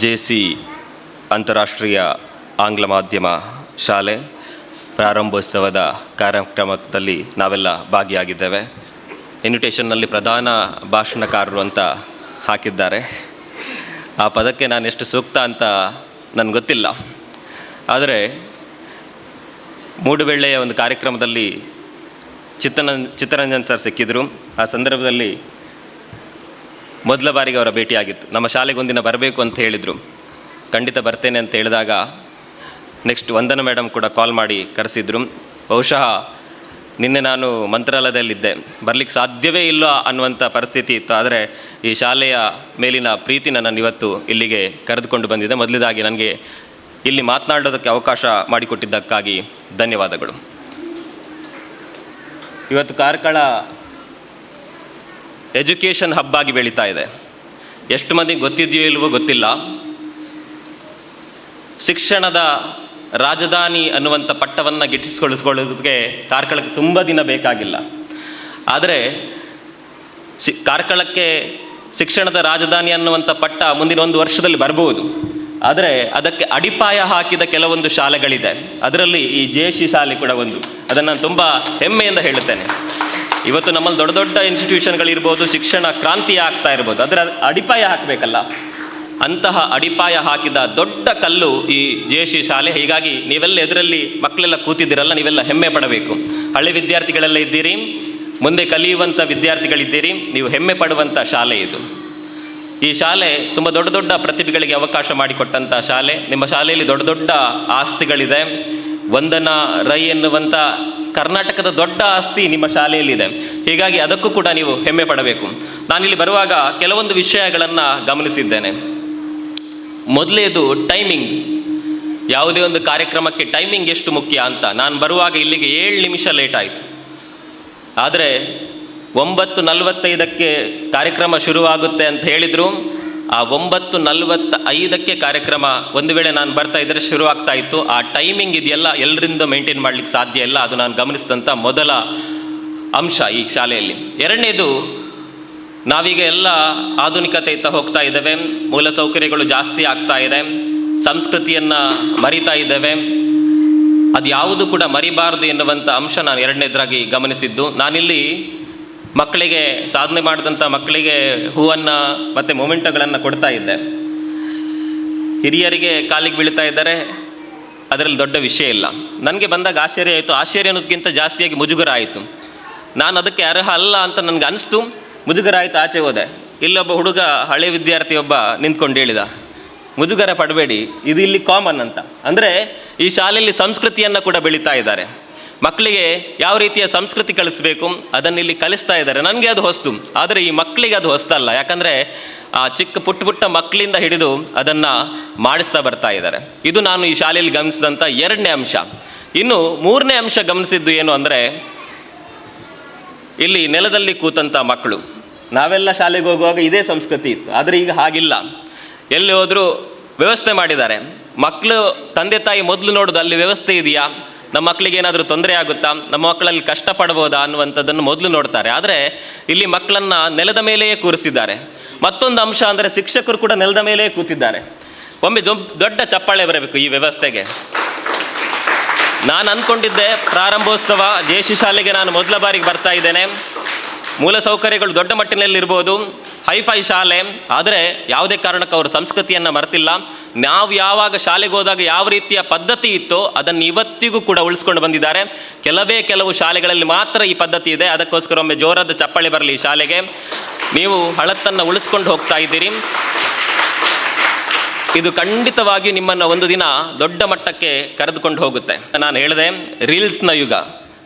JC. ಅಂತಾರಾಷ್ಟ್ರೀಯ ಆಂಗ್ಲ ಮಾಧ್ಯಮ ಶಾಲೆ ಪ್ರಾರಂಭೋತ್ಸವದ ಕಾರ್ಯಕ್ರಮದಲ್ಲಿ ನಾವೆಲ್ಲ ಭಾಗಿಯಾಗಿದ್ದೇವೆ. ಇನ್ವಿಟೇಷನ್ನಲ್ಲಿ ಪ್ರಧಾನ ಭಾಷಣಕಾರರು ಅಂತ ಹಾಕಿದ್ದಾರೆ. ಆ ಪದಕ್ಕೆ ನಾನು ಎಷ್ಟು ಸೂಕ್ತ ಅಂತ ನನಗೆ ಗೊತ್ತಿಲ್ಲ. ಆದರೆ ಮೂಡುಬೆಳ್ಳೆಯ ಒಂದು ಕಾರ್ಯಕ್ರಮದಲ್ಲಿ ಚಿತ್ತರಂಜನ್ ಸರ್ ಸಿಕ್ಕಿದ್ರು. ಆ ಸಂದರ್ಭದಲ್ಲಿ ಮೊದಲ ಬಾರಿಗೆ ಅವರ ಭೇಟಿಯಾಗಿತ್ತು. ನಮ್ಮ ಶಾಲೆಗೊಂದಿನ ಬರಬೇಕು ಅಂತ ಹೇಳಿದರು. ಖಂಡಿತ ಬರ್ತೇನೆ ಅಂತ ಹೇಳಿದಾಗ ನೆಕ್ಸ್ಟ್ ವಂದನಾ ಮೇಡಮ್ ಕೂಡ ಕಾಲ್ ಮಾಡಿ ಕರೆಸಿದ್ರು. ಬಹುಶಃ ನಿನ್ನೆ ನಾನು ಮಂತ್ರಾಲಯದಲ್ಲಿದ್ದೆ, ಬರಲಿಕ್ಕೆ ಸಾಧ್ಯವೇ ಇಲ್ಲ ಅನ್ನುವಂಥ ಪರಿಸ್ಥಿತಿ ಇತ್ತು. ಆದರೆ ಈ ಶಾಲೆಯ ಮೇಲಿನ ಪ್ರೀತಿ ನನ್ನನ್ನು ಇವತ್ತು ಇಲ್ಲಿಗೆ ಕರೆದುಕೊಂಡು ಬಂದಿದೆ. ಮೊದಲದಾಗಿ ನನಗೆ ಇಲ್ಲಿ ಮಾತನಾಡೋದಕ್ಕೆ ಅವಕಾಶ ಮಾಡಿಕೊಟ್ಟಿದ್ದಕ್ಕಾಗಿ ಧನ್ಯವಾದಗಳು. ಇವತ್ತು ಕಾರ್ಕಳ ಎಜುಕೇಷನ್ ಹಬ್ ಆಗಿ ಬೆಳೀತಾ ಇದೆ. ಎಷ್ಟು ಮಂದಿಗೆ ಗೊತ್ತಿದೆಯೋ ಇಲ್ವೋ ಗೊತ್ತಿಲ್ಲ. ಶಿಕ್ಷಣದ ರಾಜಧಾನಿ ಅನ್ನುವಂಥ ಪಟ್ಟವನ್ನು ಗಿಟ್ಟಿಸಿಕೊಳ್ಳೋದಕ್ಕೆ ಕಾರ್ಕಳಕ್ಕೆ ತುಂಬ ದಿನ ಬೇಕಾಗಿಲ್ಲ. ಆದರೆ ಕಾರ್ಕಳಕ್ಕೆ ಶಿಕ್ಷಣದ ರಾಜಧಾನಿ ಅನ್ನುವಂಥ ಪಟ್ಟ ಮುಂದಿನ 1 ವರ್ಷದಲ್ಲಿ ಬರ್ಬೋದು. ಆದರೆ ಅದಕ್ಕೆ ಅಡಿಪಾಯ ಹಾಕಿದ ಕೆಲವೊಂದು ಶಾಲೆಗಳಿದೆ. ಅದರಲ್ಲಿ ಈ ಜೆ.ಸಿ. ಶಾಲೆ ಕೂಡ ಒಂದು. ಅದನ್ನು ನಾನು ತುಂಬ ಹೆಮ್ಮೆಯಿಂದ ಹೇಳುತ್ತೇನೆ. ಇವತ್ತು ನಮ್ಮಲ್ಲಿ ದೊಡ್ಡ ದೊಡ್ಡ ಇನ್ಸ್ಟಿಟ್ಯೂಷನ್ಗಳಿರ್ಬೋದು, ಶಿಕ್ಷಣ ಕ್ರಾಂತಿ ಆಗ್ತಾ ಇರ್ಬೋದು, ಅದರ ಅಡಿಪಾಯ ಹಾಕಬೇಕಲ್ಲ. ಅಂತಹ ಅಡಿಪಾಯ ಹಾಕಿದ ದೊಡ್ಡ ಕಲ್ಲು ಈ ಜೆ.ಸಿ. ಶಾಲೆ. ಹೀಗಾಗಿ ನೀವೆಲ್ಲ ಎದುರಲ್ಲಿ ಮಕ್ಕಳೆಲ್ಲ ಕೂತಿದ್ದೀರಲ್ಲ, ನೀವೆಲ್ಲ ಹೆಮ್ಮೆ ಪಡಬೇಕು. ಹಳೆ ವಿದ್ಯಾರ್ಥಿಗಳೆಲ್ಲ ಇದ್ದೀರಿ, ಮುಂದೆ ಕಲಿಯುವಂಥ ವಿದ್ಯಾರ್ಥಿಗಳಿದ್ದೀರಿ. ನೀವು ಹೆಮ್ಮೆ ಪಡುವಂಥ ಶಾಲೆ ಇದು. ಈ ಶಾಲೆ ತುಂಬ ದೊಡ್ಡ ದೊಡ್ಡ ಪ್ರತಿಭೆಗಳಿಗೆ ಅವಕಾಶ ಮಾಡಿಕೊಟ್ಟಂಥ ಶಾಲೆ. ನಿಮ್ಮ ಶಾಲೆಯಲ್ಲಿ ದೊಡ್ಡ ದೊಡ್ಡ ಆಸ್ತಿಗಳಿದೆ. ವಂದನಾ ರೈ ಎನ್ನುವಂಥ ಕರ್ನಾಟಕದ ದೊಡ್ಡ ಆಸ್ತಿ ನಿಮ್ಮ ಶಾಲೆಯಲ್ಲಿದೆ. ಹೀಗಾಗಿ ಅದಕ್ಕೂ ಕೂಡ ನೀವು ಹೆಮ್ಮೆ ಪಡಬೇಕು. ನಾನಿಲ್ಲಿ ಬರುವಾಗ ಕೆಲವೊಂದು ವಿಷಯಗಳನ್ನು ಗಮನಿಸಿದ್ದೇನೆ. ಮೊದಲೇದು ಟೈಮಿಂಗ್. ಯಾವುದೇ ಒಂದು ಕಾರ್ಯಕ್ರಮಕ್ಕೆ ಟೈಮಿಂಗ್ ಎಷ್ಟು ಮುಖ್ಯ ಅಂತ. ನಾನು ಬರುವಾಗ ಇಲ್ಲಿಗೆ 7 ನಿಮಿಷ ಲೇಟ್ ಆಯಿತು. ಆದರೆ 9:45ಕ್ಕೆ ಕಾರ್ಯಕ್ರಮ ಶುರುವಾಗುತ್ತೆ ಅಂತ ಹೇಳಿದರು. ಆ 9:45ಕ್ಕೆ ಕಾರ್ಯಕ್ರಮ ಒಂದು ವೇಳೆ ನಾನು ಬರ್ತಾ ಇದ್ದರೆ ಶುರುವಾಗ್ತಾ ಇತ್ತು. ಆ ಟೈಮಿಂಗ್ ಇದೆಯಲ್ಲ ಎಲ್ಲರಿಂದ ಮೇಂಟೈನ್ ಮಾಡಲಿಕ್ಕೆ ಸಾಧ್ಯ ಇಲ್ಲ. ಅದು ನಾನು ಗಮನಿಸಿದಂಥ ಮೊದಲ ಅಂಶ ಈ ಶಾಲೆಯಲ್ಲಿ. ಎರಡನೇದು, ನಾವೀಗ ಎಲ್ಲ ಆಧುನಿಕತೆ ಇತ್ತ ಹೋಗ್ತಾ ಇದ್ದೇವೆ. ಮೂಲಸೌಕರ್ಯಗಳು ಜಾಸ್ತಿ ಆಗ್ತಾ ಇದೆ. ಸಂಸ್ಕೃತಿಯನ್ನು ಮರಿತಾ ಇದ್ದೇವೆ. ಅದು ಯಾವುದು ಕೂಡ ಮರಿಬಾರದು ಎನ್ನುವಂಥ ಅಂಶ ನಾನು ಎರಡನೇದಾಗಿ ಗಮನಿಸಿದ್ದು. ನಾನಿಲ್ಲಿ ಮಕ್ಕಳಿಗೆ, ಸಾಧನೆ ಮಾಡಿದಂಥ ಮಕ್ಕಳಿಗೆ ಹೂವನ್ನು ಮತ್ತು ಮೊಮೆಂಟೋಗಳನ್ನು ಕೊಡ್ತಾ ಇದ್ದೆ. ಹಿರಿಯರಿಗೆ ಕಾಲಿಗೆ ಬೀಳ್ತಾ ಇದ್ದಾರೆ, ಅದರಲ್ಲಿ ದೊಡ್ಡ ವಿಷಯ ಇಲ್ಲ. ನನಗೆ ಬಂದಾಗ ಆಶ್ಚರ್ಯ ಆಯಿತು. ಆಶ್ಚರ್ಯ ಅನ್ನೋದಕ್ಕಿಂತ ಜಾಸ್ತಿಯಾಗಿ ಮುಜುಗರ ಆಯಿತು. ನಾನು ಅದಕ್ಕೆ ಅರ್ಹ ಅಲ್ಲ ಅಂತ ನನಗೆ ಅನಿಸ್ತು. ಮುಜುಗರ ಆಯಿತು, ಆಚೆ ಹೋದೆ. ಇಲ್ಲೊಬ್ಬ ಹುಡುಗ, ಹಳೆ ವಿದ್ಯಾರ್ಥಿ ಒಬ್ಬ ನಿಂತ್ಕೊಂಡು ಹೇಳಿದ, ಮುಜುಗರ ಪಡಬೇಡಿ, ಇದು ಇಲ್ಲಿ ಕಾಮನ್ ಅಂತ. ಅಂದರೆ ಈ ಶಾಲೆಯಲ್ಲಿ ಸಂಸ್ಕೃತಿಯನ್ನು ಕೂಡ ಬೆಳೀತಾ ಇದ್ದಾರೆ. ಮಕ್ಕಳಿಗೆ ಯಾವ ರೀತಿಯ ಸಂಸ್ಕೃತಿ ಕಲಿಸಬೇಕು ಅದನ್ನು ಇಲ್ಲಿ ಕಲಿಸ್ತಾ ಇದ್ದಾರೆ. ನನಗೆ ಅದು ಹೊಸ್ತು, ಆದರೆ ಈ ಮಕ್ಕಳಿಗೆ ಅದು ಹೊಸ್ತಲ್ಲ. ಯಾಕಂದರೆ ಆ ಚಿಕ್ಕ ಪುಟ್ಟ ಮಕ್ಕಳಿಂದ ಹಿಡಿದು ಅದನ್ನು ಮಾಡಿಸ್ತಾ ಬರ್ತಾ ಇದ್ದಾರೆ. ಇದು ನಾನು ಈ ಶಾಲೆಯಲ್ಲಿ ಗಮನಿಸಿದಂಥ 2ನೇ ಅಂಶ. ಇನ್ನು 3ನೇ ಅಂಶ ಗಮನಿಸಿದ್ದು ಏನು ಅಂದರೆ, ಇಲ್ಲಿ ನೆಲದಲ್ಲಿ ಕೂತಂಥ ಮಕ್ಕಳು. ನಾವೆಲ್ಲ ಶಾಲೆಗೆ ಹೋಗುವಾಗ ಇದೇ ಸಂಸ್ಕೃತಿ ಇತ್ತು, ಆದರೆ ಈಗ ಹಾಗಿಲ್ಲ. ಎಲ್ಲಿ ಹೋದರೂ ವ್ಯವಸ್ಥೆ ಮಾಡಿದ್ದಾರೆ. ಮಕ್ಕಳು ತಂದೆ ತಾಯಿ ಮೊದಲು ನೋಡೋದು ಅಲ್ಲಿ ವ್ಯವಸ್ಥೆ ಇದೆಯಾ, ನಮ್ಮ ಮಕ್ಕಳಿಗೆ ಏನಾದರೂ ತೊಂದರೆ ಆಗುತ್ತಾ, ನಮ್ಮ ಮಕ್ಕಳಲ್ಲಿ ಕಷ್ಟಪಡ್ಬೋದಾ ಅನ್ನುವಂಥದ್ದನ್ನು ಮೊದಲು ನೋಡ್ತಾರೆ. ಆದರೆ ಇಲ್ಲಿ ಮಕ್ಕಳನ್ನು ನೆಲದ ಮೇಲೆಯೇ ಕೂರಿಸಿದ್ದಾರೆ. ಮತ್ತೊಂದು ಅಂಶ ಅಂದರೆ ಶಿಕ್ಷಕರು ಕೂಡ ನೆಲದ ಮೇಲೆಯೇ ಕೂತಿದ್ದಾರೆ. ಒಮ್ಮೆ ದೊಡ್ಡ ಚಪ್ಪಾಳೆ ಬರಬೇಕು ಈ ವ್ಯವಸ್ಥೆಗೆ. ನಾನು ಅಂದ್ಕೊಂಡಿದ್ದೆ ಪ್ರಾರಂಭೋತ್ಸವ ಜೆ.ಸಿ. ಶಾಲೆಗೆ ನಾನು ಮೊದಲ ಬಾರಿಗೆ ಬರ್ತಾ ಇದ್ದೇನೆ. ಮೂಲಸೌಕರ್ಯಗಳು ದೊಡ್ಡ ಮಟ್ಟಿನಲ್ಲಿರ್ಬೋದು, ಹೈಫೈ ಶಾಲೆ, ಆದರೆ ಯಾವುದೇ ಕಾರಣಕ್ಕೆ ಅವರು ಸಂಸ್ಕೃತಿಯನ್ನು ಮರೆತಿಲ್ಲ. ನಾವು ಯಾವಾಗ ಶಾಲೆಗೆ ಹೋದಾಗ ಯಾವ ರೀತಿಯ ಪದ್ಧತಿ ಇತ್ತೋ ಅದನ್ನು ಇವತ್ತಿಗೂ ಕೂಡ ಉಳಿಸ್ಕೊಂಡು ಬಂದಿದ್ದಾರೆ. ಕೆಲವು ಶಾಲೆಗಳಲ್ಲಿ ಮಾತ್ರ ಈ ಪದ್ಧತಿ ಇದೆ. ಅದಕ್ಕೋಸ್ಕರ ಒಮ್ಮೆ ಜೋರಾದ ಚಪ್ಪಾಳೆ ಬರಲಿ ಈ ಶಾಲೆಗೆ. ನೀವು ಹಳತ್ತನ್ನು ಉಳಿಸ್ಕೊಂಡು ಹೋಗ್ತಾ ಇದ್ದೀರಿ. ಇದು ಖಂಡಿತವಾಗಿಯೂ ನಿಮ್ಮನ್ನು ಒಂದು ದಿನ ದೊಡ್ಡ ಮಟ್ಟಕ್ಕೆ ಕರೆದುಕೊಂಡು ಹೋಗುತ್ತೆ. ನಾನು ಹೇಳಿದೆ, ರೀಲ್ಸ್ನ ಯುಗ.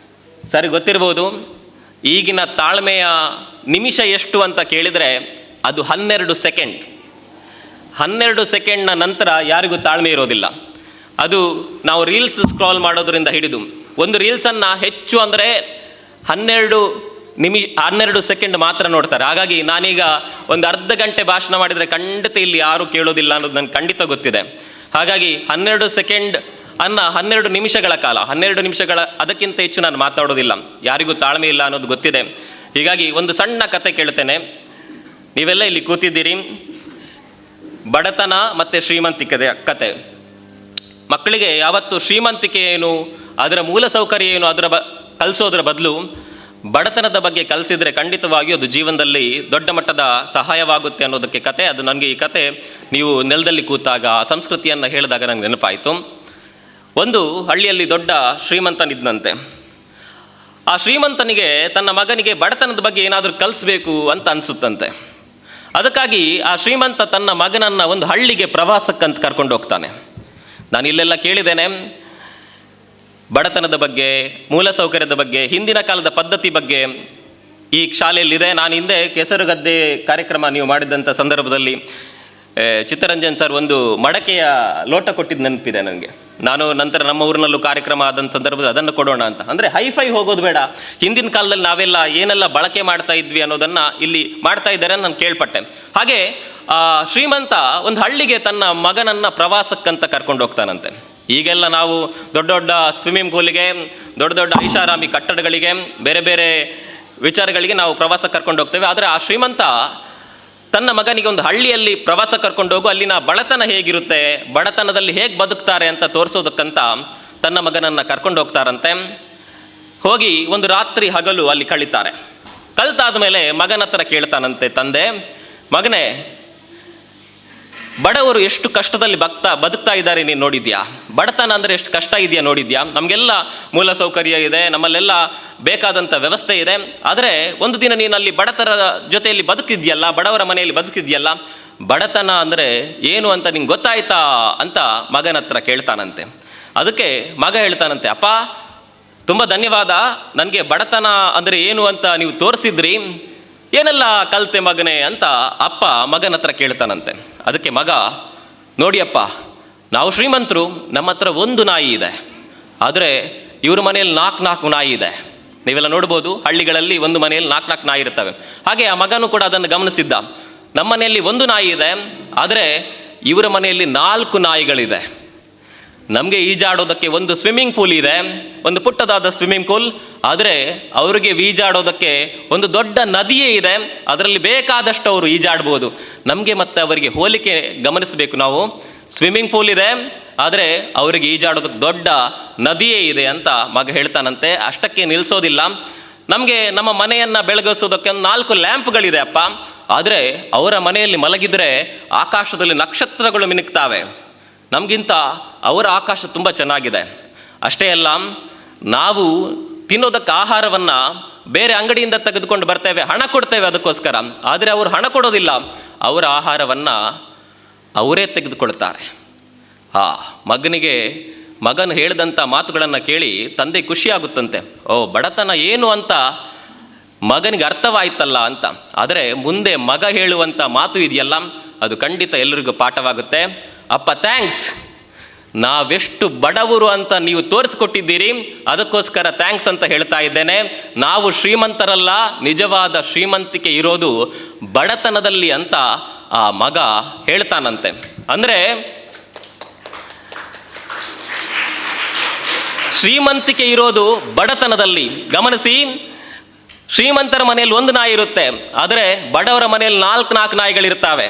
ಸರಿ, ಗೊತ್ತಿರ್ಬೋದು. ಈಗಿನ ತಾಳ್ಮೆಯ ನಿಮಿಷ ಎಷ್ಟು ಅಂತ ಕೇಳಿದರೆ ಅದು 12 ಸೆಕೆಂಡ್. 12 ಸೆಕೆಂಡ್ನ ನಂತರ ಯಾರಿಗೂ ತಾಳ್ಮೆ ಇರೋದಿಲ್ಲ. ಅದು ನಾವು ರೀಲ್ಸ್ ಸ್ಕ್ರಾಲ್ ಮಾಡೋದ್ರಿಂದ ಹಿಡಿದು ಒಂದು ರೀಲ್ಸನ್ನು ಹೆಚ್ಚು ಅಂದರೆ 12 ಸೆಕೆಂಡ್ ಮಾತ್ರ ನೋಡ್ತಾರೆ. ಹಾಗಾಗಿ ನಾನೀಗ ಒಂದು ಅರ್ಧ ಗಂಟೆ ಭಾಷಣ ಮಾಡಿದರೆ ಖಂಡಿತ ಇಲ್ಲಿ ಯಾರೂ ಕೇಳೋದಿಲ್ಲ ಅನ್ನೋದು ನನಗೆ ಖಂಡಿತ ಗೊತ್ತಿದೆ. ಹಾಗಾಗಿ 12 ಸೆಕೆಂಡ್ 12 ನಿಮಿಷಗಳ ಕಾಲ, 12 ನಿಮಿಷಗಳ ಅದಕ್ಕಿಂತ ಹೆಚ್ಚು ನಾನು ಮಾತನಾಡೋದಿಲ್ಲ. ಯಾರಿಗೂ ತಾಳ್ಮೆ ಇಲ್ಲ ಅನ್ನೋದು ಗೊತ್ತಿದೆ. ಹೀಗಾಗಿ ಒಂದು ಸಣ್ಣ ಕತೆ ಕೇಳ್ತೇನೆ. ನೀವೆಲ್ಲ ಇಲ್ಲಿ ಕೂತಿದ್ದೀರಿ. ಬಡತನ ಮತ್ತು ಶ್ರೀಮಂತಿಕೆ ಕತೆ. ಮಕ್ಕಳಿಗೆ ಯಾವತ್ತು ಶ್ರೀಮಂತಿಕೆ ಏನು, ಅದರ ಮೂಲ ಸೌಕರ್ಯ ಏನು, ಕಲಿಸೋದ್ರ ಬದಲು ಬಡತನದ ಬಗ್ಗೆ ಕಲಿಸಿದರೆ ಖಂಡಿತವಾಗಿಯೂ ಅದು ಜೀವನದಲ್ಲಿ ದೊಡ್ಡ ಮಟ್ಟದ ಸಹಾಯವಾಗುತ್ತೆ ಅನ್ನೋದಕ್ಕೆ ಕತೆ. ಅದು ನನಗೆ ಈ ಕತೆ ನೀವು ನೆಲದಲ್ಲಿ ಕೂತಾಗ ಸಂಸ್ಕೃತಿಯನ್ನು ಹೇಳಿದಾಗ ನನಗೆ ನೆನಪಾಯಿತು. ಒಂದು ಹಳ್ಳಿಯಲ್ಲಿ ದೊಡ್ಡ ಶ್ರೀಮಂತನಿದ್ದಂತೆ. ಆ ಶ್ರೀಮಂತನಿಗೆ ತನ್ನ ಮಗನಿಗೆ ಬಡತನದ ಬಗ್ಗೆ ಏನಾದರೂ ಕಲಿಸ್ಬೇಕು ಅಂತ ಅನಿಸುತ್ತಂತೆ. ಅದಕ್ಕಾಗಿ ಆ ಶ್ರೀಮಂತ ತನ್ನ ಮಗನನ್ನು ಒಂದು ಹಳ್ಳಿಗೆ ಪ್ರವಾಸಕ್ಕಂತ ಕರ್ಕೊಂಡು ಹೋಗ್ತಾನೆ. ನಾನು ಇಲ್ಲೆಲ್ಲ ಕೇಳಿದ್ದೇನೆ ಬಡತನದ ಬಗ್ಗೆ, ಮೂಲಸೌಕರ್ಯದ ಬಗ್ಗೆ, ಹಿಂದಿನ ಕಾಲದ ಪದ್ಧತಿ ಬಗ್ಗೆ ಈ ಶಾಲೆಯಲ್ಲಿದೆ. ನಾನು ಹಿಂದೆ ಕೆಸರುಗದ್ದೆ ಕಾರ್ಯಕ್ರಮ ನೀವು ಮಾಡಿದಂಥ ಸಂದರ್ಭದಲ್ಲಿ ಚಿತ್ತರಂಜನ್ ಸರ್ ಒಂದು ಮಡಕೆಯ ಲೋಟ ಕೊಟ್ಟಿದ್ದು ನೆನಪಿದೆ ನನಗೆ. ನಾನು ನಂತರ ನಮ್ಮ ಊರಿನಲ್ಲೂ ಕಾರ್ಯಕ್ರಮ ಆದಂಥ ಸಂದರ್ಭದಲ್ಲಿ ಅದನ್ನು ಕೊಡೋಣ ಅಂತ. ಅಂದರೆ ಹೈಫೈ ಹೋಗೋದು ಬೇಡ, ಹಿಂದಿನ ಕಾಲದಲ್ಲಿ ನಾವೆಲ್ಲ ಏನೆಲ್ಲ ಬಳಕೆ ಮಾಡ್ತಾ ಇದ್ವಿ ಅನ್ನೋದನ್ನು ಇಲ್ಲಿ ಮಾಡ್ತಾ ಇದ್ದಾರೆ ನಾನು ಕೇಳ್ಪಟ್ಟೆ. ಹಾಗೆ ಶ್ರೀಮಂತ ಒಂದು ಹಳ್ಳಿಗೆ ತನ್ನ ಮಗನನ್ನು ಪ್ರವಾಸಕ್ಕಂತ ಕರ್ಕೊಂಡು ಹೋಗ್ತಾನಂತೆ. ಈಗೆಲ್ಲ ನಾವು ದೊಡ್ಡ ದೊಡ್ಡ ಸ್ವಿಮ್ಮಿಂಗ್ ಪೂಲಿಗೆ, ದೊಡ್ಡ ದೊಡ್ಡ ಐಷಾರಾಮಿ ಕಟ್ಟಡಗಳಿಗೆ, ಬೇರೆ ಬೇರೆ ವಿಚಾರಗಳಿಗೆ ನಾವು ಪ್ರವಾಸ ಕರ್ಕೊಂಡು ಹೋಗ್ತೇವೆ. ಆದರೆ ಆ ಶ್ರೀಮಂತ ತನ್ನ ಮಗನಿಗೆ ಒಂದು ಹಳ್ಳಿಯಲ್ಲಿ ಪ್ರವಾಸ ಕರ್ಕೊಂಡು ಹೋಗು, ಅಲ್ಲಿನ ಬಡತನ ಹೇಗಿರುತ್ತೆ, ಬಡತನದಲ್ಲಿ ಹೇಗೆ ಬದುಕ್ತಾರೆ ಅಂತ ತೋರಿಸೋದಕ್ಕಂತ ತನ್ನ ಮಗನನ್ನು ಕರ್ಕೊಂಡು ಹೋಗ್ತಾರಂತೆ. ಹೋಗಿ ಒಂದು ರಾತ್ರಿ ಹಗಲು ಅಲ್ಲಿ ಕಳೀತಾರೆ. ಕಲಿತಾದ ಮೇಲೆ ಮಗನ ಹತ್ರ ಕೇಳ್ತಾನಂತೆ ತಂದೆ, ಮಗನೇ ಬಡವರು ಎಷ್ಟು ಕಷ್ಟದಲ್ಲಿ ಬದುಕ್ತಾ ಇದ್ದಾರೆ ನೀನು ನೋಡಿದ್ಯಾ? ಬಡತನ ಅಂದರೆ ಎಷ್ಟು ಕಷ್ಟ ಇದೆಯಾ ನೋಡಿದ್ಯಾ? ನಮಗೆಲ್ಲ ಮೂಲ ಸೌಕರ್ಯ ಇದೆ, ನಮ್ಮಲ್ಲೆಲ್ಲ ಬೇಕಾದಂಥ ವ್ಯವಸ್ಥೆ ಇದೆ. ಆದರೆ ಒಂದು ದಿನ ನೀನು ಅಲ್ಲಿ ಬಡತರ ಜೊತೆಯಲ್ಲಿ ಬದುಕಿದ್ಯಲ್ಲ, ಬಡವರ ಮನೆಯಲ್ಲಿ ಬದುಕಿದ್ಯಲ್ಲ, ಬಡತನ ಅಂದರೆ ಏನು ಅಂತ ನಿಂಗೆ ಗೊತ್ತಾಯ್ತಾ ಅಂತ ಮಗನ ಹತ್ರ ಕೇಳ್ತಾನಂತೆ. ಅದಕ್ಕೆ ಮಗ ಹೇಳ್ತಾನಂತೆ, ಅಪ್ಪ ತುಂಬ ಧನ್ಯವಾದ, ನನಗೆ ಬಡತನ ಅಂದರೆ ಏನು ಅಂತ ನೀವು ತೋರಿಸಿದ್ರಿ, ಏನೆಲ್ಲ ಕಲಿತೆ ಮಗನೇ ಅಂತ ಅಪ್ಪ ಮಗನ ಹತ್ರ ಕೇಳ್ತಾನಂತೆ. ಅದಕ್ಕೆ ಮಗ, ನೋಡಿಯಪ್ಪ, ನಾವು ಶ್ರೀಮಂತರು, ನಮ್ಮ ಹತ್ರ ಒಂದು ನಾಯಿ ಇದೆ, ಆದರೆ ಇವ್ರ ಮನೆಯಲ್ಲಿ 4 ನಾಯಿ ಇದೆ. ನೀವೆಲ್ಲ ನೋಡ್ಬೋದು, ಹಳ್ಳಿಗಳಲ್ಲಿ ಒಂದು ಮನೆಯಲ್ಲಿ 4 ನಾಯಿ ಇರ್ತವೆ. ಹಾಗೆ ಆ ಮಗನೂ ಕೂಡ ಅದನ್ನು ಗಮನಿಸಿದ್ದ. ನಮ್ಮ ಮನೆಯಲ್ಲಿ ಒಂದು ನಾಯಿ ಇದೆ, ಆದರೆ ಇವರ ಮನೆಯಲ್ಲಿ 4 ನಾಯಿಗಳಿದೆ. ನಮಗೆ ಈಜಾಡೋದಕ್ಕೆ ಒಂದು ಸ್ವಿಮ್ಮಿಂಗ್ ಪೂಲ್ ಇದೆ, ಒಂದು ಪುಟ್ಟದಾದ ಸ್ವಿಮ್ಮಿಂಗ್ ಪೂಲ್, ಆದರೆ ಅವರಿಗೆ ಈಜಾಡೋದಕ್ಕೆ ಒಂದು ದೊಡ್ಡ ನದಿಯೇ ಇದೆ, ಅದರಲ್ಲಿ ಬೇಕಾದಷ್ಟು ಅವರು ಈಜಾಡ್ಬೋದು. ನಮಗೆ ಮತ್ತು ಅವರಿಗೆ ಹೋಲಿಕೆ ಗಮನಿಸಬೇಕು ನಾವು. ಸ್ವಿಮ್ಮಿಂಗ್ ಪೂಲ್ ಇದೆ, ಆದರೆ ಅವರಿಗೆ ಈಜಾಡೋದಕ್ಕೆ ದೊಡ್ಡ ನದಿಯೇ ಇದೆ ಅಂತ ಮಗ ಹೇಳ್ತಾನಂತೆ. ಅಷ್ಟಕ್ಕೆ ನಿಲ್ಲಿಸೋದಿಲ್ಲ, ನಮಗೆ ನಮ್ಮ ಮನೆಯನ್ನು ಬೆಳಗಿಸೋದಕ್ಕೆ ಒಂದು 4 ಲ್ಯಾಂಪ್ಗಳಿದೆ ಅಪ್ಪ, ಆದರೆ ಅವರ ಮನೆಯಲ್ಲಿ ಮಲಗಿದರೆ ಆಕಾಶದಲ್ಲಿ ನಕ್ಷತ್ರಗಳು ಮಿನುಕ್ತಾವೆ, ನಮಗಿಂತ ಅವರ ಆಕಾಶ ತುಂಬ ಚೆನ್ನಾಗಿದೆ. ಅಷ್ಟೇ ಅಲ್ಲ, ನಾವು ತಿನ್ನೋದಕ್ಕೆ ಆಹಾರವನ್ನು ಬೇರೆ ಅಂಗಡಿಯಿಂದ ತೆಗೆದುಕೊಂಡು ಬರ್ತೇವೆ, ಹಣ ಕೊಡ್ತೇವೆ ಅದಕ್ಕೋಸ್ಕರ, ಆದರೆ ಅವರು ಹಣ ಕೊಡೋದಿಲ್ಲ, ಅವರ ಆಹಾರವನ್ನು ಅವರೇ ತೆಗೆದುಕೊಳ್ತಾರೆ. ಮಗನು ಹೇಳಿದಂಥ ಮಾತುಗಳನ್ನು ಕೇಳಿ ತಂದೆ ಖುಷಿಯಾಗುತ್ತಂತೆ. ಬಡತನ ಏನು ಅಂತ ಮಗನಿಗೆ ಅರ್ಥವಾಯ್ತಲ್ಲ ಅಂತ. ಆದರೆ ಮುಂದೆ ಮಗ ಹೇಳುವಂಥ ಮಾತು ಇದೆಯಲ್ಲ, ಅದು ಖಂಡಿತ ಎಲ್ಲರಿಗೂ ಪಾಠವಾಗುತ್ತೆ. ಅಪ್ಪ ಥ್ಯಾಂಕ್ಸ್, ನಾವೆಷ್ಟು ಬಡವರು ಅಂತ ನೀವು ತೋರಿಸ್ಕೊಟ್ಟಿದ್ದೀರಿ, ಅದಕ್ಕೋಸ್ಕರ ಥ್ಯಾಂಕ್ಸ್ ಅಂತ ಹೇಳ್ತಾ ಇದ್ದೇನೆ. ನಾವು ಶ್ರೀಮಂತರಲ್ಲ, ನಿಜವಾದ ಶ್ರೀಮಂತಿಕೆ ಇರೋದು ಬಡತನದಲ್ಲಿ ಅಂತ ಆ ಮಗ ಹೇಳ್ತಾನಂತೆ. ಅಂದರೆ ಶ್ರೀಮಂತಿಕೆ ಇರೋದು ಬಡತನದಲ್ಲಿ. ಗಮನಿಸಿ, ಶ್ರೀಮಂತರ ಮನೆಯಲ್ಲಿ ಒಂದು ನಾಯಿ ಇರುತ್ತೆ, ಆದರೆ ಬಡವರ ಮನೆಯಲ್ಲಿ 4 ನಾಯಿಗಳಿರ್ತಾವೆ.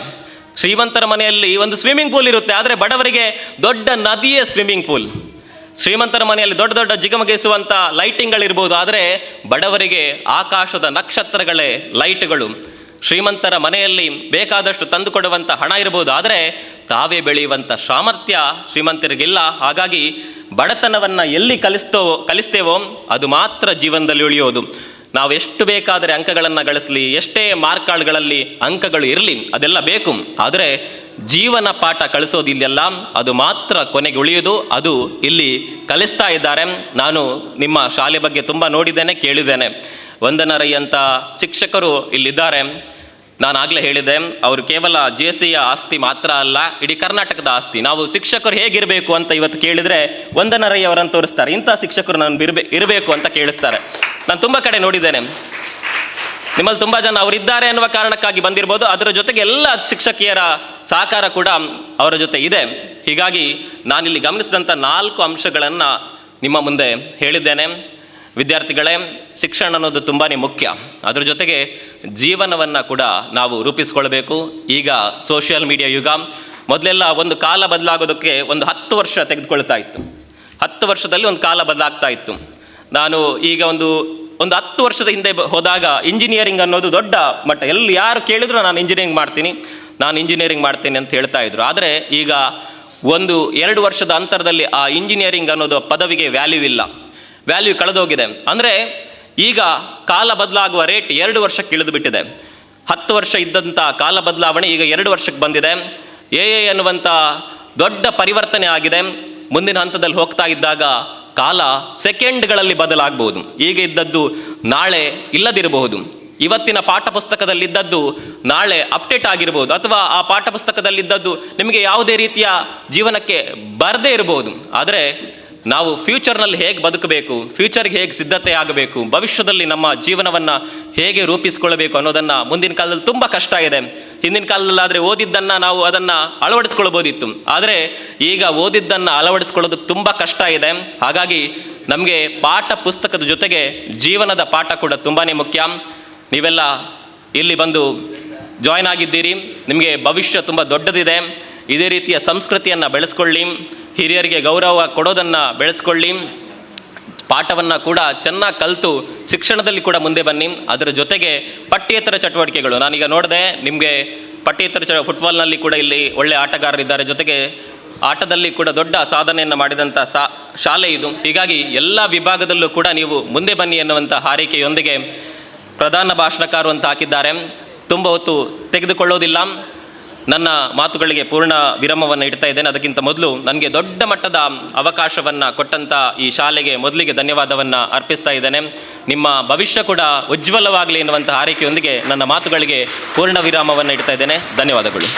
ಶ್ರೀಮಂತರ ಮನೆಯಲ್ಲಿ ಒಂದು ಸ್ವಿಮ್ಮಿಂಗ್ ಪೂಲ್ ಇರುತ್ತೆ, ಆದರೆ ಬಡವರಿಗೆ ದೊಡ್ಡ ನದಿಯೇ ಸ್ವಿಮ್ಮಿಂಗ್ ಪೂಲ್. ಶ್ರೀಮಂತರ ಮನೆಯಲ್ಲಿ ದೊಡ್ಡ ದೊಡ್ಡ ಜಿಗಮಗಿಸುವಂಥ ಲೈಟಿಂಗ್ಗಳಿರ್ಬೋದು, ಆದರೆ ಬಡವರಿಗೆ ಆಕಾಶದ ನಕ್ಷತ್ರಗಳೇ ಲೈಟ್ಗಳು. ಶ್ರೀಮಂತರ ಮನೆಯಲ್ಲಿ ಬೇಕಾದಷ್ಟು ತಂದುಕೊಡುವಂಥ ಹಣ ಇರ್ಬೋದು, ಆದರೆ ತಾವೇ ಬೆಳೆಯುವಂಥ ಸಾಮರ್ಥ್ಯ ಶ್ರೀಮಂತರಿಗಿಲ್ಲ. ಹಾಗಾಗಿ ಬಡತನವನ್ನು ಎಲ್ಲಿ ಕಲಿಸ್ತೇವೋ ಅದು ಮಾತ್ರ ಜೀವನದಲ್ಲಿ ಉಳಿಯೋದು. ನಾವು ಎಷ್ಟು ಬೇಕಾದರೆ ಅಂಕಗಳನ್ನು ಗಳಿಸಲಿ, ಎಷ್ಟೇ ಮಾರ್ಕ್ಗಳಲ್ಲಿ ಅಂಕಗಳು ಇರಲಿ, ಅದೆಲ್ಲ ಬೇಕು, ಆದರೆ ಜೀವನ ಪಾಠ ಕಳಿಸೋದಿಲ್ಲ, ಅದು ಮಾತ್ರ ಕೊನೆಗೆ ಉಳಿಯೋದು. ಅದು ಇಲ್ಲಿ ಕಲಿಸ್ತಾ ಇದ್ದಾರೆ. ನಾನು ನಿಮ್ಮ ಶಾಲೆ ಬಗ್ಗೆ ತುಂಬ ನೋಡಿದ್ದೇನೆ, ಕೇಳಿದ್ದೇನೆ. ವಂದನಾ ರೈ ಅಂತ ಶಿಕ್ಷಕರು ಇಲ್ಲಿದ್ದಾರೆ. ನಾನು ಆಗಲೇ ಹೇಳಿದೆ, ಅವರು ಕೇವಲ JCಯ ಆಸ್ತಿ ಮಾತ್ರ ಅಲ್ಲ, ಇಡೀ ಕರ್ನಾಟಕದ ಆಸ್ತಿ. ನಾವು ಶಿಕ್ಷಕರು ಹೇಗಿರಬೇಕು ಅಂತ ಇವತ್ತು ಕೇಳಿದರೆ ವಂದನಾ ರೈ ಅವರನ್ನು ತೋರಿಸ್ತಾರೆ. ಇಂಥ ಶಿಕ್ಷಕರು ನಾನು ಇರಬೇಕು ಅಂತ ಕೇಳಿಸ್ತಾರೆ. ನಾನು ತುಂಬ ಕಡೆ ನೋಡಿದ್ದೇನೆ. ನಿಮ್ಮಲ್ಲಿ ತುಂಬ ಜನ ಅವರಿದ್ದಾರೆ ಅನ್ನುವ ಕಾರಣಕ್ಕಾಗಿ ಬಂದಿರ್ಬೋದು, ಅದರ ಜೊತೆಗೆ ಎಲ್ಲ ಶಿಕ್ಷಕಿಯರ ಸಹಕಾರ ಕೂಡ ಅವರ ಜೊತೆ ಇದೆ. ಹೀಗಾಗಿ ನಾನಿಲ್ಲಿ ಗಮನಿಸಿದಂಥ 4 ಅಂಶಗಳನ್ನು ನಿಮ್ಮ ಮುಂದೆ ಹೇಳಿದ್ದೇನೆ. ವಿದ್ಯಾರ್ಥಿಗಳೇ, ಶಿಕ್ಷಣ ಅನ್ನೋದು ತುಂಬಾ ಮುಖ್ಯ. ಅದ್ರ ಜೊತೆಗೆ ಜೀವನವನ್ನು ಕೂಡ ನಾವು ರೂಪಿಸ್ಕೊಳ್ಬೇಕು. ಈಗ ಸೋಷಿಯಲ್ ಮೀಡಿಯಾ ಯುಗ. ಮೊದಲೆಲ್ಲ ಒಂದು ಕಾಲ ಬದಲಾಗೋದಕ್ಕೆ ಒಂದು 10 ವರ್ಷ ತೆಗೆದುಕೊಳ್ತಾ ಇತ್ತು. 10 ವರ್ಷದಲ್ಲಿ ಒಂದು ಕಾಲ ಬದಲಾಗ್ತಾ ಇತ್ತು. ನಾನು ಈಗ ಒಂದು 10 ವರ್ಷದ ಹಿಂದೆ ಹೋದಾಗ ಇಂಜಿನಿಯರಿಂಗ್ ಅನ್ನೋದು ದೊಡ್ಡ ಮಟ್ಟ, ಎಲ್ಲಿ ಯಾರು ಕೇಳಿದ್ರು ನಾನು ಇಂಜಿನಿಯರಿಂಗ್ ಮಾಡ್ತೀನಿ ಅಂತ ಹೇಳ್ತಾ ಇದ್ರು. ಆದರೆ ಈಗ 1-2 ವರ್ಷದ ಅಂತರದಲ್ಲಿ ಆ ಇಂಜಿನಿಯರಿಂಗ್ ಅನ್ನೋದು ಪದವಿಗೆ ವ್ಯಾಲ್ಯೂ ಕಳೆದೋಗಿದೆ. ಅಂದರೆ ಈಗ ಕಾಲ ಬದಲಾಗುವ ರೇಟ್ 2 ವರ್ಷಕ್ಕೆ ಇಳಿದು ಬಿಟ್ಟಿದೆ. 10 ವರ್ಷ ಇದ್ದಂಥ ಕಾಲ ಬದಲಾವಣೆ ಈಗ 2 ವರ್ಷಕ್ಕೆ ಬಂದಿದೆ. AI ಅನ್ನುವಂಥ ದೊಡ್ಡ ಪರಿವರ್ತನೆ ಆಗಿದೆ. ಮುಂದಿನ ಹಂತದಲ್ಲಿ ಹೋಗ್ತಾ ಇದ್ದಾಗ ಕಾಲ ಸೆಕೆಂಡ್ಗಳಲ್ಲಿ ಬದಲಾಗಬಹುದು. ಈಗ ಇದ್ದದ್ದು ನಾಳೆ ಇಲ್ಲದಿರಬಹುದು. ಇವತ್ತಿನ ಪಾಠ ಪುಸ್ತಕದಲ್ಲಿದ್ದದ್ದು ನಾಳೆ ಅಪ್ಡೇಟ್ ಆಗಿರ್ಬೋದು, ಅಥವಾ ಆ ಪಾಠ ಪುಸ್ತಕದಲ್ಲಿದ್ದದ್ದು ನಿಮಗೆ ಯಾವುದೇ ರೀತಿಯ ಜೀವನಕ್ಕೆ ಬರದೇ ಇರಬಹುದು. ಆದರೆ ನಾವು ಫ್ಯೂಚರ್ನಲ್ಲಿ ಹೇಗೆ ಬದುಕಬೇಕು, ಫ್ಯೂಚರ್ಗೆ ಹೇಗೆ ಸಿದ್ಧತೆ ಆಗಬೇಕು, ಭವಿಷ್ಯದಲ್ಲಿ ನಮ್ಮ ಜೀವನವನ್ನು ಹೇಗೆ ರೂಪಿಸ್ಕೊಳ್ಬೇಕು ಅನ್ನೋದನ್ನು ಮುಂದಿನ ಕಾಲದಲ್ಲಿ ತುಂಬ ಕಷ್ಟ ಇದೆ. ಹಿಂದಿನ ಕಾಲದಲ್ಲಾದರೆ ಓದಿದ್ದನ್ನು ನಾವು ಅದನ್ನು ಅಳವಡಿಸ್ಕೊಳ್ಬೋದಿತ್ತು. ಆದರೆ ಈಗ ಓದಿದ್ದನ್ನು ಅಳವಡಿಸ್ಕೊಳ್ಳೋದಕ್ಕೆ ತುಂಬ ಕಷ್ಟ ಇದೆ. ಹಾಗಾಗಿ ನಮಗೆ ಪಾಠ ಪುಸ್ತಕದ ಜೊತೆಗೆ ಜೀವನದ ಪಾಠ ಕೂಡ ತುಂಬಾ ಮುಖ್ಯ. ನೀವೆಲ್ಲ ಇಲ್ಲಿ ಬಂದು ಜಾಯ್ನ್ ಆಗಿದ್ದೀರಿ. ನಿಮಗೆ ಭವಿಷ್ಯ ತುಂಬ ದೊಡ್ಡದಿದೆ. ಇದೇ ರೀತಿಯ ಸಂಸ್ಕೃತಿಯನ್ನು ಬೆಳೆಸ್ಕೊಳ್ಳಿ, ಹಿರಿಯರಿಗೆ ಗೌರವ ಕೊಡೋದನ್ನು ಬೆಳೆಸ್ಕೊಳ್ಳಿ, ಪಾಠವನ್ನು ಕೂಡ ಚೆನ್ನಾಗಿ ಕಲಿತು ಶಿಕ್ಷಣದಲ್ಲಿ ಕೂಡ ಮುಂದೆ ಬನ್ನಿ. ಅದರ ಜೊತೆಗೆ ಪಠ್ಯೇತರ ಚಟುವಟಿಕೆಗಳು, ನಾನೀಗ ನೋಡಿದೆ ನಿಮಗೆ ಪಠ್ಯೇತರ ಫುಟ್ಬಾಲ್ನಲ್ಲಿ ಕೂಡ ಇಲ್ಲಿ ಒಳ್ಳೆ ಆಟಗಾರರಿದ್ದಾರೆ, ಜೊತೆಗೆ ಆಟದಲ್ಲಿ ಕೂಡ ದೊಡ್ಡ ಸಾಧನೆಯನ್ನು ಮಾಡಿದಂಥ ಶಾಲೆ ಇದು. ಹೀಗಾಗಿ ಎಲ್ಲ ವಿಭಾಗದಲ್ಲೂ ಕೂಡ ನೀವು ಮುಂದೆ ಬನ್ನಿ ಎನ್ನುವಂಥ ಹಾರೈಕೆಯೊಂದಿಗೆ ಪ್ರಧಾನ ಭಾಷಣಕಾರರು ಅಂತ ಹಾಕಿದ್ದಾರೆ. ತುಂಬ ಹೊತ್ತು ತೆಗೆದುಕೊಳ್ಳೋದಿಲ್ಲ. ನನ್ನ ಮಾತುಗಳಿಗೆ ಪೂರ್ಣ ವಿರಾಮವನ್ನು ಇಡ್ತಾ ಇದ್ದೇನೆ. ಅದಕ್ಕಿಂತ ಮೊದಲು ನನಗೆ ದೊಡ್ಡ ಮಟ್ಟದ ಅವಕಾಶವನ್ನು ಕೊಟ್ಟಂಥ ಈ ಶಾಲೆಗೆ ಮೊದಲಿಗೆ ಧನ್ಯವಾದವನ್ನು ಅರ್ಪಿಸ್ತಾ ಇದ್ದೇನೆ. ನಿಮ್ಮ ಭವಿಷ್ಯ ಕೂಡ ಉಜ್ವಲವಾಗಲಿ ಎನ್ನುವಂಥ ಹಾರೈಕೆಯೊಂದಿಗೆ ನನ್ನ ಮಾತುಗಳಿಗೆ ಪೂರ್ಣ ವಿರಾಮವನ್ನು ಇಡ್ತಾ ಇದ್ದೇನೆ. ಧನ್ಯವಾದಗಳು.